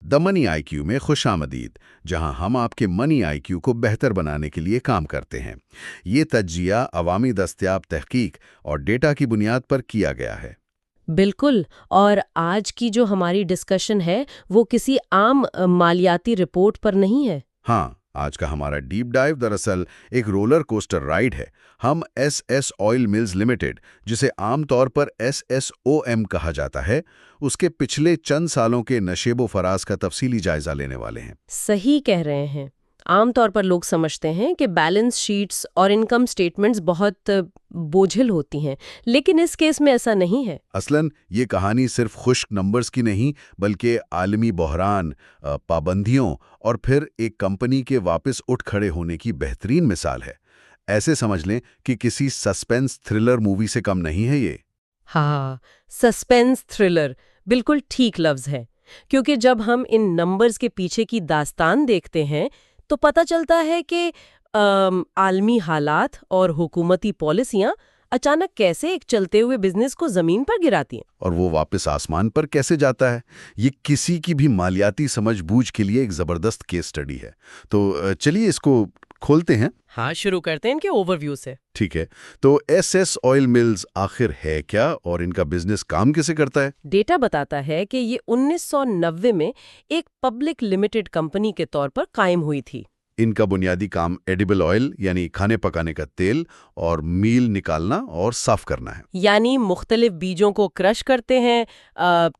The money IQ में खुशामदीद, जहां हम आपके मनी आईक्यू को बेहतर बनाने के लिए काम करते हैं। ये तज्जिया अवामी दस्तयाब तहकीक और डेटा की बुनियाद पर किया गया है। बिल्कुल। और आज की जो हमारी डिस्कशन है वो किसी आम मालियाती रिपोर्ट पर नहीं है। हाँ, आज का हमारा डीप डाइव दरअसल एक रोलर कोस्टर राइड है। हम एसएस ऑयल मिल्स लिमिटेड, जिसे आमतौर पर एसएसओएम कहा जाता है, उसके पिछले चंद सालों के नशेबो फराज का तफसीली जायजा लेने वाले हैं। सही कह रहे हैं। आमतौर पर लोग समझते हैं कि बैलेंस शीट्स और इनकम स्टेटमेंट्स बहुत बोझिल होती हैं, लेकिन इस केस में ऐसा नहीं है। असलन ये कहानी सिर्फ खुश्क नंबर्स की नहीं, बल्कि आलमी बहरान, पाबंदियों और फिर एक कंपनी के वापस उठ खड़े होने की बेहतरीन मिसाल है। ऐसे समझ लें कि किसी सस्पेंस थ्रिलर मूवी से कम नहीं है ये। हाँ, सस्पेंस थ्रिलर बिल्कुल ठीक लफ्ज है, क्योंकि जब हम इन नंबर्स के पीछे की दास्तान देखते हैं तो पता चलता है कि आलमी हालात और हुकूमती पॉलिसियां अचानक कैसे एक चलते हुए बिजनेस को जमीन पर गिराती हैं। और वो वापस आसमान पर कैसे जाता है, ये किसी की भी मालियाती समझबूझ के लिए एक ज़बरदस्त केस स्टडी है। तो चलिए इसको खोलते हैं। हाँ, शुरू करते हैं इनके ओवरव्यू से। ठीक है, तो एसएस ऑयल मिल्स आखिर है क्या और इनका बिजनेस काम कैसे करता है? डेटा बताता है कि ये 1990 में एक पब्लिक लिमिटेड कंपनी के तौर पर कायम हुई थी। इनका बुनियादी काम एडिबल ऑयल यानी खाने पकाने का तेल और मील निकालना और साफ करना है। यानी मुख्तलिफ बीजों को क्रश करते हैं,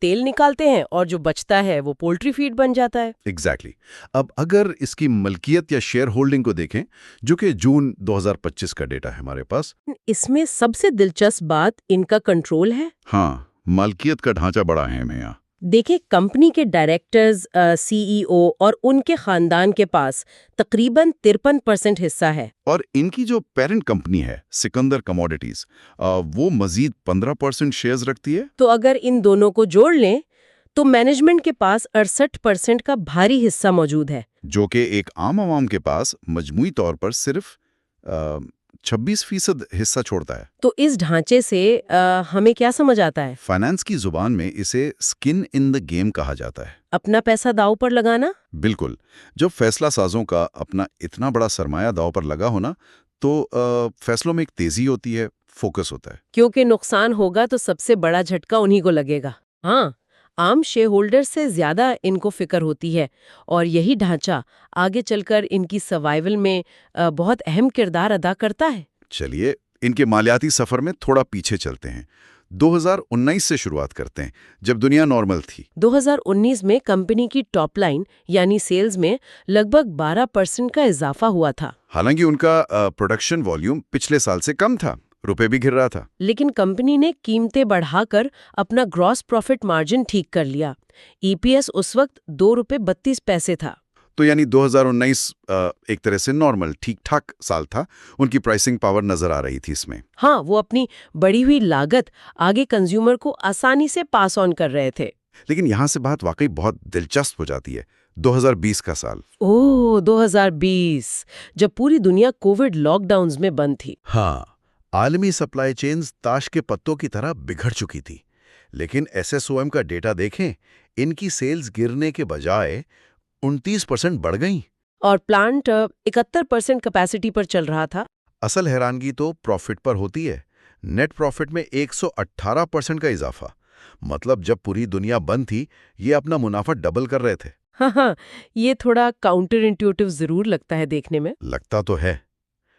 तेल निकालते हैं और जो बचता है वो पोल्ट्री फीड बन जाता है। एग्जैक्टली। अब अगर इसकी मलकियत या शेयर होल्डिंग को देखें, जो कि जून 2025 का डेटा है हमारे पास। इसमें सबसे दिलचस्प बात इनका कंट्रोल है। हाँ, मालकियत का ढांचा बड़ा है में यहाँ। देखिए, कंपनी के डायरेक्टर्स, सीईओ और उनके खानदान के पास तकरीबन 53% हिस्सा है। और इनकी जो पेरेंट कंपनी है सिकंदर कमोडिटीज, वो मजीद 15% शेयर्स रखती है। तो अगर इन दोनों को जोड़ लें तो मैनेजमेंट के पास 68% का भारी हिस्सा मौजूद है, जो कि एक आम आवाम के पास मजमूई तौर पर सिर्फ 26% हिस्सा छोड़ता है। तो इस ढांचे से हमें क्या समझ आता है? फाइनेंस की जुबान में इसे स्किन इन द गेम कहा जाता है। अपना पैसा दांव पर लगाना। बिल्कुल। जब फैसला साजों का अपना इतना बड़ा सरमाया दांव पर लगा होना, तो फैसलों में एक तेजी होती है, फोकस होता है। क्योंकि नुकसान होगा तो सबसे बड़ा झटका उन्हीं को लगेगा। हाँ, आम शेयर होल्डर से ज्यादा इनको फिक्र होती है और यही ढांचा आगे चलकर इनकी सर्वाइवल में बहुत अहम किरदार अदा करता है। चलिए इनके मालियाती सफर में थोड़ा पीछे चलते हैं। 2019 से शुरुआत करते हैं, जब दुनिया नॉर्मल थी। 2019 में कंपनी की टॉप लाइन यानी सेल्स में लगभग 12% का इजाफा हुआ था। हालांकि उनका प्रोडक्शन वॉल्यूम पिछले साल से कम था, रुपए भी गिर रहा था। लेकिन कंपनी ने कीमतें बढ़ाकर अपना ग्रॉस प्रॉफिट मार्जिन ठीक कर लिया। ईपीएस उस वक्त ₹2.32 था। तो यानी 2019 एक तरह से नॉर्मल ठीक ठाक साल था। उनकी प्राइसिंग पावर नजर आ रही थी इसमें। हाँ, वो अपनी बढ़ी हुई लागत आगे कंज्यूमर को आसानी से पास ऑन कर रहे थे। लेकिन यहाँ से बात वाकई बहुत दिलचस्प हो जाती है। 2020 का साल। ओह, 2020, जब पूरी दुनिया कोविड लॉकडाउन्स में बंद थी। हाँ, आलमी सप्लाई चेन्स ताश के पत्तों की तरह बिगड़ चुकी थी। लेकिन एसएसओएम का डेटा देखें, इनकी सेल्स गिरने के बजाय 29% बढ़ गईं। और प्लांट 71% कैपेसिटी पर चल रहा था। असल हैरानगी तो प्रॉफिट पर होती है। नेट प्रॉफिट में 118% का इजाफा। मतलब जब पूरी दुनिया बंद थी, ये अपना मुनाफा डबल कर रहे थे। हाँ हाँ, ये थोड़ा काउंटर इंट्यूटिव जरूर लगता है देखने में। लगता तो है।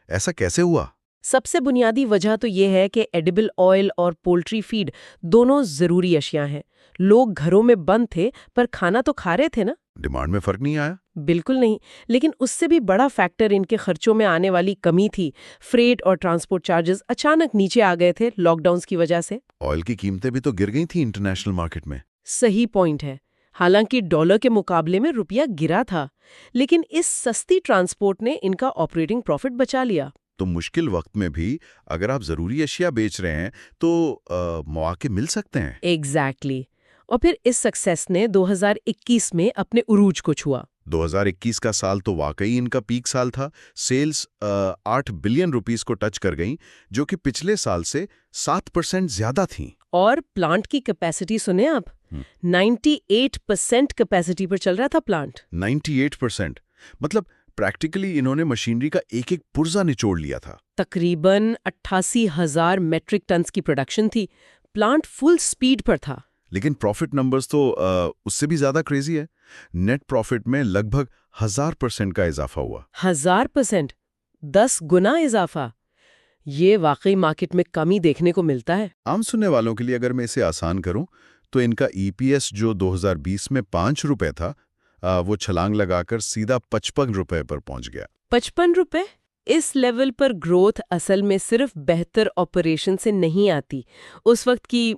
ऐसा कैसे हुआ? सबसे बुनियादी वजह तो ये है कि एडिबल ऑयल और पोल्ट्री फीड दोनों जरूरी अशियां हैं। लोग घरों में बंद थे पर खाना तो खा रहे थे ना। डिमांड में फर्क नहीं आया? बिल्कुल नहीं। लेकिन उससे भी बड़ा फैक्टर इनके खर्चों में आने वाली कमी थी। फ्रेट और ट्रांसपोर्ट चार्जेस अचानक नीचे आ गए थे लॉकडाउन की वजह से। ऑयल की कीमतें भी तो गिर गई थी इंटरनेशनल मार्केट में। सही पॉइंट है। हालांकि डॉलर के मुकाबले में रुपया गिरा था, लेकिन इस सस्ती ट्रांसपोर्ट ने इनका ऑपरेटिंग प्रॉफिट बचा लिया। तो मुश्किल वक्त में भी अगर आप जरूरी अशिया बेच रहे हैं तो मौके मिल सकते हैं। एग्जैक्टली। और फिर इस सक्सेस ने 2021 में अपने उरूज को छुआ। 2021 का साल तो वाकई इनका पीक साल था। सेल्स 8 बिलियन रुपीस को टच कर गईं, जो कि पिछले साल से 7% ज्यादा थी। और प्लांट की कैपेसिटी सुने आप, 98% कैपेसिटी पर चल रहा था प्लांट। 98%। मतलब प्रैक्टिकली इन्होंने मशीनरी का एक एक पुर्जा निचोड़ लिया था। तकरीबन 88,000 मेट्रिक टन्स की प्रोडक्शन थी। प्लांट फुल स्पीड पर था। लेकिन प्रॉफिट नंबर्स तो उससे भी ज्यादा क्रेजी है। नेट प्रॉफिट में लगभग 1000% का इजाफा हुआ। 1000%, 10 गुना इजाफा। ये वाकई मार्केट में कमी देखने को मिलता है। आम सुनने वालों के लिए अगर मैं इसे आसान करूं तो इनका ईपीएस जो 2020 में 5 रुपए था, वो छलांग लगाकर सीधा 55 रुपए पर पहुंच गया। 55 रुपए? इस लेवल पर ग्रोथ असल में सिर्फ बेहतर ऑपरेशन से नहीं आती। उस वक्त की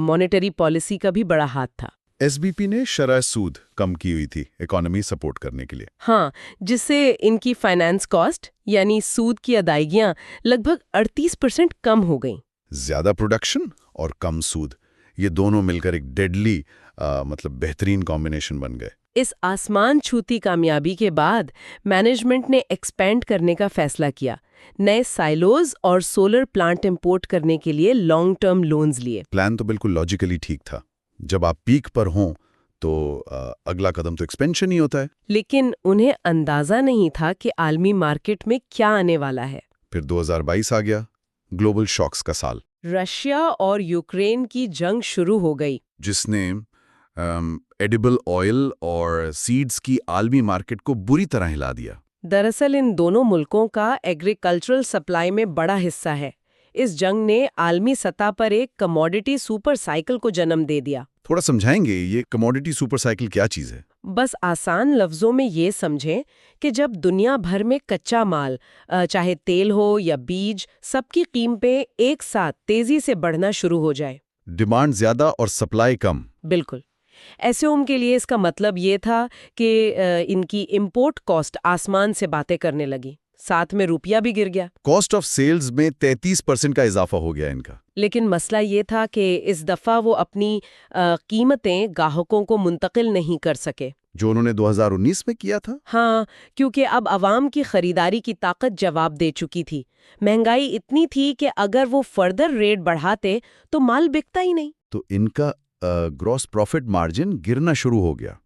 मॉनेटरी पॉलिसी का भी बड़ा हाथ था। एसबीपी ने शरह सूद कम की हुई थी इकोनॉमी सपोर्ट करने के लिए। हाँ, जिससे इनकी फाइनेंस कॉस्ट यानी सूद की अदायगियां लगभग 38% कम हो गईं। ज्यादा प्रोडक्शन और कम सूद, ये दोनों मिलकर एक डेडली मतलब बेहतरीन कॉम्बिनेशन बन गए। इस आसमान छूती कामयाबी के बाद मैनेजमेंट ने एक्सपेंड करने का फैसला किया। नए साइलोज और सोलर प्लांट इंपोर्ट करने के लिए लॉन्ग टर्म लोन्स लिए। प्लान तो बिल्कुल लॉजिकली ठीक था। जब आप पीक पर हों तो अगला कदम तो एक्सपेंशन ही होता है। लेकिन उन्हें अंदाजा नहीं था कि आलमी मार्केट में क्या आने वाला है। फिर 2022 आ गया, ग्लोबल शॉक्स का साल, रशिया और यूक्रेन की जंग शुरू हो गई, जिसने एडिबल ऑयल और सीड्स की आलमी मार्केट को बुरी तरह हिला दिया। दरअसल इन दोनों मुल्कों का एग्रीकल्चरल सप्लाई में बड़ा हिस्सा है। इस जंग ने आलमी सतह पर एक कमोडिटी सुपर साइकिल को जन्म दे दिया। थोड़ा समझाएंगे ये कमोडिटी सुपर साइकिल क्या चीज़ है? बस आसान लफ्जों में ये समझें कि जब दुनिया भर में कच्चा माल, चाहे तेल हो या बीज, सबकी कीमतें एक साथ तेजी से बढ़ना शुरू हो जाए। डिमांड ज्यादा और सप्लाई कम। बिल्कुल। एसओएम के लिए इसका मतलब ये था कि इनकी इंपोर्ट कॉस्ट आसमान से बातें करने लगी, साथ में रुपया भी गिर गया। कॉस्ट ऑफ सेल्स में 33% का इजाफा हो गया इनका। लेकिन मसला ये था कि इस दफा वो अपनी कीमतें ग्राहकों को मुंतकिल नहीं कर सके, जो उन्होंने 2019 में किया था। हाँ, क्योंकि अब आवाम की खरीदारी की ताकत जवाब दे चुकी थी। महंगाई इतनी थी कि अगर वो फर्दर रेट बढ़ाते तो माल बिकता ही नहीं। तो इनका ग्रॉस प्रॉफिट मार्जिन गिरना शुरू हो गया।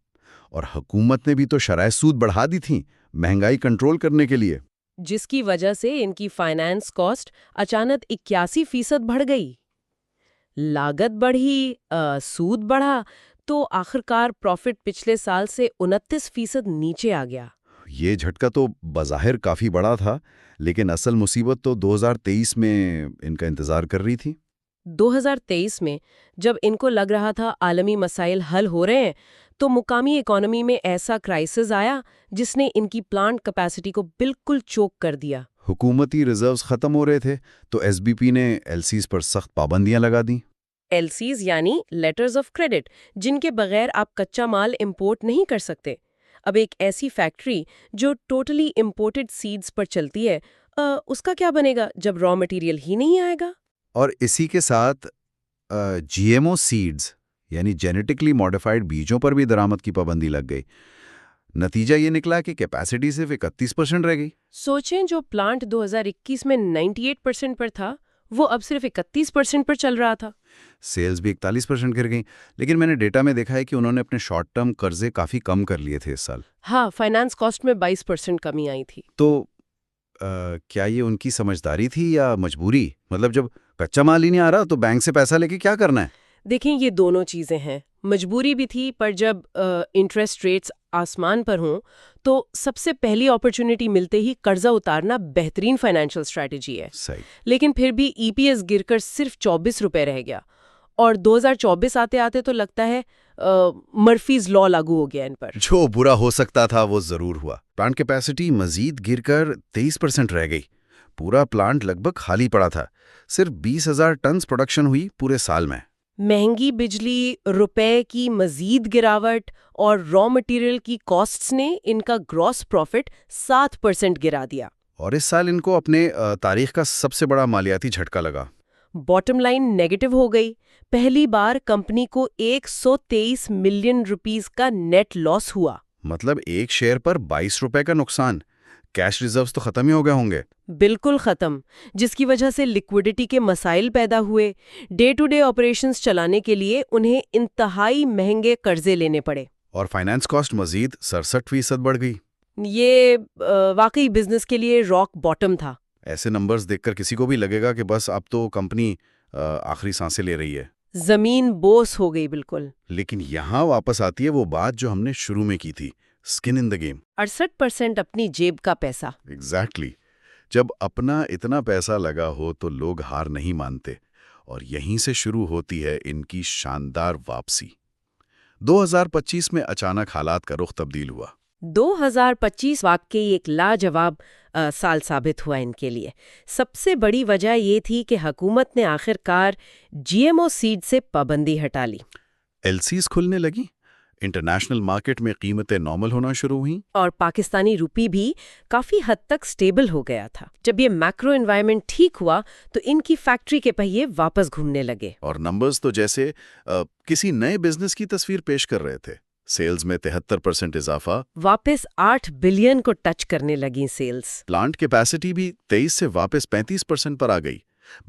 और हुकूमत ने भी तो शरह सूद बढ़ा दी थी महंगाई कंट्रोल करने के लिए, जिसकी वजह से इनकी फाइनेंस कॉस्ट अचानक 81% बढ़ गई। लागत बढ़ी, सूद बढ़ा, तो आखिरकार प्रॉफिट पिछले साल से 29% नीचे आ गया। ये झटका तो बज़ाहिर काफ़ी बड़ा था, लेकिन असल मुसीबत तो 2023 में इनका इंतज़ार कर रही थी। 2023 में जब इनको लग रहा था आलमी मसाइल हल हो रहे हैं, तो मुकामी इकोनॉमी में ऐसा क्राइसिस आया जिसने इनकी प्लांट कैपेसिटी को बिल्कुल चोक कर दिया। हुकूमती रिजर्व्स खत्म हो रहे थे, तो एसबीपी ने एलसीज पर सख्त पाबंदियां लगा दी। एलसीज यानी लेटर्स ऑफ क्रेडिट, जिनके बगैर आप कच्चा माल इंपोर्ट नहीं कर सकते। अब एक ऐसी फैक्ट्री जो टोटली इंपोर्टेड सीड्स पर चलती है, उसका क्या बनेगा जब रॉ मटेरियल ही नहीं आएगा? और इसी के साथ जीएमओ सीड्स यानी जेनेटिकली मॉडिफाइड बीजों पर भी दरामद की पाबंदी लग गई। नतीजा ये निकला कि कैपेसिटी सिर्फ 31% रह गई। सोचें, जो प्लांट 2021 में 98% पर था, वो अब सिर्फ 31% पर चल रहा था। सेल्स भी 41% गिर गई। लेकिन मैंने डेटा में देखा है कि उन्होंने अपने शॉर्ट टर्म कर्जे काफ़ी कम कर लिए थे इस साल। हाँ, फाइनेंस कॉस्ट में 22% कमी आई थी। तो क्या ये उनकी समझदारी थी या मजबूरी? मतलब जब कच्चा माल ही नहीं आ रहा तो बैंक से पैसा लेके क्या करना है? देखें, ये दोनों चीज़ें हैं। मजबूरी भी थी, पर जब इंटरेस्ट रेट्स आसमान पर हों तो सबसे पहली अपॉर्चुनिटी मिलते ही कर्जा उतारना बेहतरीन फाइनेंशियल स्ट्रैटेजी है। सही। लेकिन फिर भी ईपीएस गिरकर सिर्फ 24 रुपए रह गया, और 2024 आते आते तो लगता है मर्फीज लॉ लागू हो गया इन पर। जो बुरा हो सकता था वो जरूर हुआ। प्लांट कैपेसिटी मजीद गिरकर 23% रह गई। पूरा प्लांट लगभग खाली पड़ा था। सिर्फ 20,000 टन प्रोडक्शन हुई पूरे साल में। महंगी बिजली, रुपए की मजीद गिरावट और रॉ मटेरियल की कॉस्ट्स ने इनका ग्रॉस प्रॉफिट 7% गिरा दिया। और इस साल इनको अपने तारीख का सबसे बड़ा मालियाती झटका लगा। बॉटम लाइन नेगेटिव हो गई। पहली बार कंपनी को 123 मिलियन रुपीस का नेट लॉस हुआ। मतलब एक शेयर पर 22 रुपए का नुकसान। कैश रिजर्व्स तो खत्म ही हो गए होंगे। बिल्कुल खत्म, जिसकी वजह से लिक्विडिटी के मसाइल पैदा हुए। डे टू डे ऑपरेशंस चलाने के लिए उन्हें इंतहाई महंगे कर्जे लेने पड़े। और फाइनेंस कॉस्ट मजीद 67% बढ़ गई। ये वाकई बिजनेस के लिए रॉक बॉटम था। ऐसे नंबर्स देखकर किसी को भी लगेगा कि बस अब तो कंपनी आखिरी सांसें ले रही है। जमीन बोस हो गई बिल्कुल। लेकिन यहाँ वापस आती है वो बात जो हमने शुरू में की थी, स्किन इन द गेम। 68% अपनी जेब का पैसा। एग्जैक्टली। जब अपना इतना पैसा लगा हो तो लोग हार नहीं मानते, और यहीं से शुरू होती है इनकी शानदार वापसी। 2025 में अचानक हालात का रुख तब्दील हुआ। 2025 वाकई एक लाजवाब साल साबित हुआ इनके लिए। सबसे बड़ी वजह ये थी कि हुकूमत ने आखिरकार जीएमओ सीड से पाबंदी हटा ली। एलसीज खुलने लगी, इंटरनेशनल मार्केट में कीमतें नॉर्मल होना शुरू हुई, और पाकिस्तानी रुपी भी काफी हद तक स्टेबल हो गया था। जब ये मैक्रो एनवायरनमेंट ठीक हुआ तो इनकी फैक्ट्री के पहिए वापस घूमने लगे। और नंबर्स तो जैसे किसी नए बिजनेस की तस्वीर पेश कर रहे थे। सेल्स में 73% इजाफा, वापस 8 बिलियन को टच करने लगी सेल्स। प्लांट कैपेसिटी भी 23 से वापस 35% पर आ गई।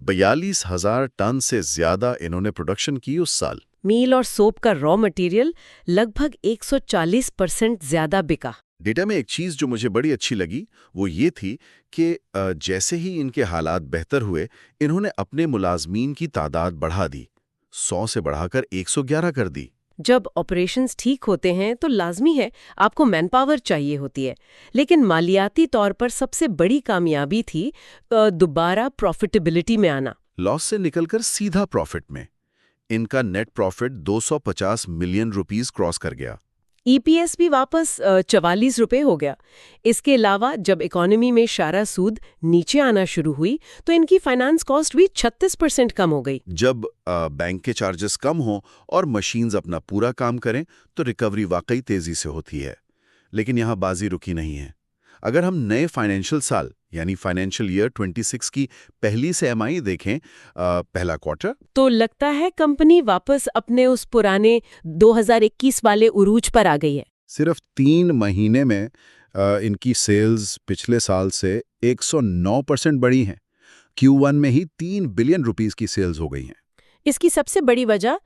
42,000 टन से ज्यादा इन्होंने प्रोडक्शन की उस साल। मील और सोप का रॉ मटेरियल लगभग 140% ज्यादा बिका। डेटा में एक चीज जो मुझे बड़ी अच्छी लगी वो ये थी कि जैसे ही इनके हालात बेहतर हुए, इन्होंने अपने मुलाजमीन की तादाद बढ़ा दी, 100 से बढ़ाकर 111 कर दी। जब ऑपरेशंस ठीक होते हैं तो लाजमी है आपको मैन पावर चाहिए होती है, लेकिन मालियाती तौर पर सबसे बड़ी कामयाबी थी दोबारा प्रॉफिटेबिलिटी में आना। लॉस से निकलकर सीधा प्रॉफिट में। इनका net profit 250 million rupees cross कर गया। ईपीएस भी वापस 44 रुपए हो गया। इसके अलावा जब इकोनॉमी में शारा सूद नीचे आना शुरू हुई तो इनकी फाइनेंस कॉस्ट भी 36% कम हो गई। जब बैंक के चार्जेस कम हों और मशीन्स अपना पूरा काम करें तो रिकवरी वाकई तेजी से होती है। लेकिन यहाँ बाजी रुकी नहीं है। अगर हम नए फाइनेंशियल साल यानी फाइनेंशियल ईयर 26 की पहली सेमाई देखें, पहला क्वार्टर, तो लगता है कंपनी वापस अपने उस पुराने 2021 वाले उरूज पर आ गई है। सिर्फ 3 महीने में इनकी सेल्स पिछले साल से 109% बढ़ी हैं। Q1 में ही 3 बिलियन रुपीस की सेल्स हो गई हैं। इसकी सबसे बड़ी वजह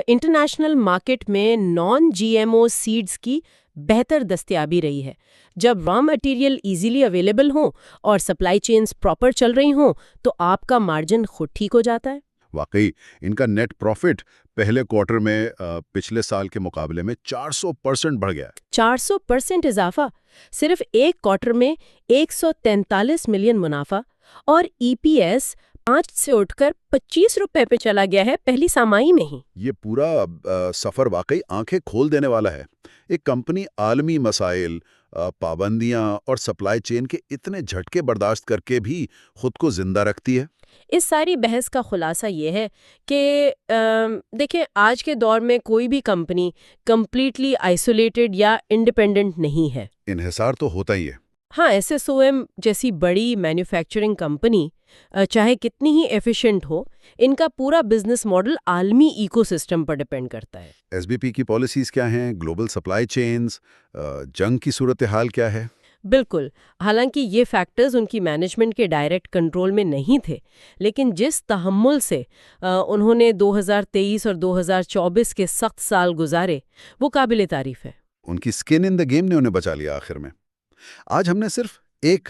इंटरनेशनल मार्केट में नॉन जीएमओ सीड्स की बेहतर दस्तयाबी रही है। जब रॉ मटेरियल इजीली अवेलेबल हो और सप्लाई चेन्स प्रॉपर चल रही हों तो आपका मार्जिन खुद ठीक हो जाता है। वाकई इनका नेट प्रॉफिट पहले क्वार्टर में पिछले साल के मुकाबले में 400% बढ़ गया। 400% इजाफा, सिर्फ एक क्वार्टर में 143 मिलियन मुनाफा, और ईपीएस 5 से उठकर 25 रुपए पे चला गया है पहली सामाही में ही। ये पूरा सफर वाकई आंखें खोल देने वाला है। एक कंपनी आलमी मसाइल, पाबंदियां और सप्लाई चेन के इतने झटके बर्दाश्त करके भी खुद को जिंदा रखती है। इस सारी बहस का खुलासा ये है कि देखें, आज के दौर में कोई भी कंपनी कंप्लीटली आइसोलेटेड या इंडिपेंडेंट नहीं है। इन्हिसार तो होता ही है। हाँ, एसएसओएम जैसी बड़ी मैन्युफैक्चरिंग कंपनी चाहे कितनी ही एफिशिएंट हो, इनका पूरा बिजनेस मॉडल आलमी इकोसिस्टम पर डिपेंड करता है। एसबीपी की पॉलिसीज क्या हैं, ग्लोबल सप्लाई चेन्स, जंग की सूरत हाल क्या है? बिल्कुल। हालांकि ये फैक्टर्स उनकी मैनेजमेंट के डायरेक्ट कंट्रोल में नहीं थे, लेकिन जिस तहम्मुल से उन्होंने 2023 और 2024 के सख्त साल गुजारे, वो काबिले तारीफ है। उनकी स्किन इन द गेम ने उन्हें बचा लिया आखिर में। आज हमने सिर्फ एक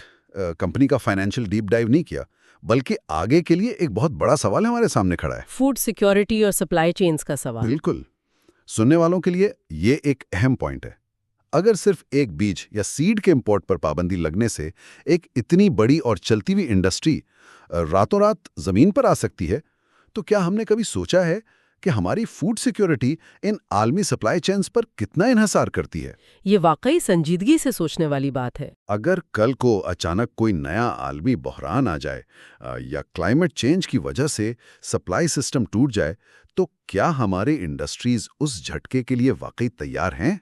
कंपनी का फाइनेंशियल डीप डाइव नहीं किया, बल्कि आगे के लिए एक बहुत बड़ा सवाल हमारे सामने खड़ा है। फूड सिक्योरिटी और सप्लाई चेन्स का सवाल। बिल्कुल। सुनने वालों के लिए ये एक अहम पॉइंट है। अगर सिर्फ एक बीज या सीड के इंपोर्ट पर पाबंदी लगने से एक इतनी बड़ी और चलती हुई इंडस्ट्री रातों रात जमीन पर आ सकती है, तो क्या हमने कभी सोचा है कि हमारी फूड सिक्योरिटी इन आलमी सप्लाई चेन्स पर कितना इन्हिसार करती है? ये वाकई संजीदगी से सोचने वाली बात है। अगर कल को अचानक कोई नया आलमी बहरान आ जाए या क्लाइमेट चेंज की वजह से सप्लाई सिस्टम टूट जाए, तो क्या हमारे इंडस्ट्रीज उस झटके के लिए वाकई तैयार हैं?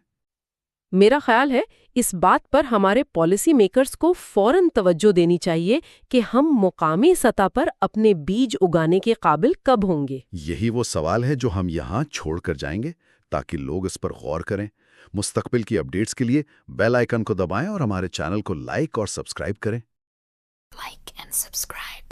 मेरा ख्याल है इस बात पर हमारे पॉलिसी मेकर्स को फौरन तवज्जो देनी चाहिए कि हम मुकामी सतह पर अपने बीज उगाने के काबिल कब होंगे। यही वो सवाल है जो हम यहाँ छोड़ कर जाएंगे, ताकि लोग इस पर गौर करें, मुस्तकबिल की अपडेट्स के लिए बेल आइकन को दबाएं और हमारे चैनल को लाइक और सब्सक्राइब करें। Like and subscribe.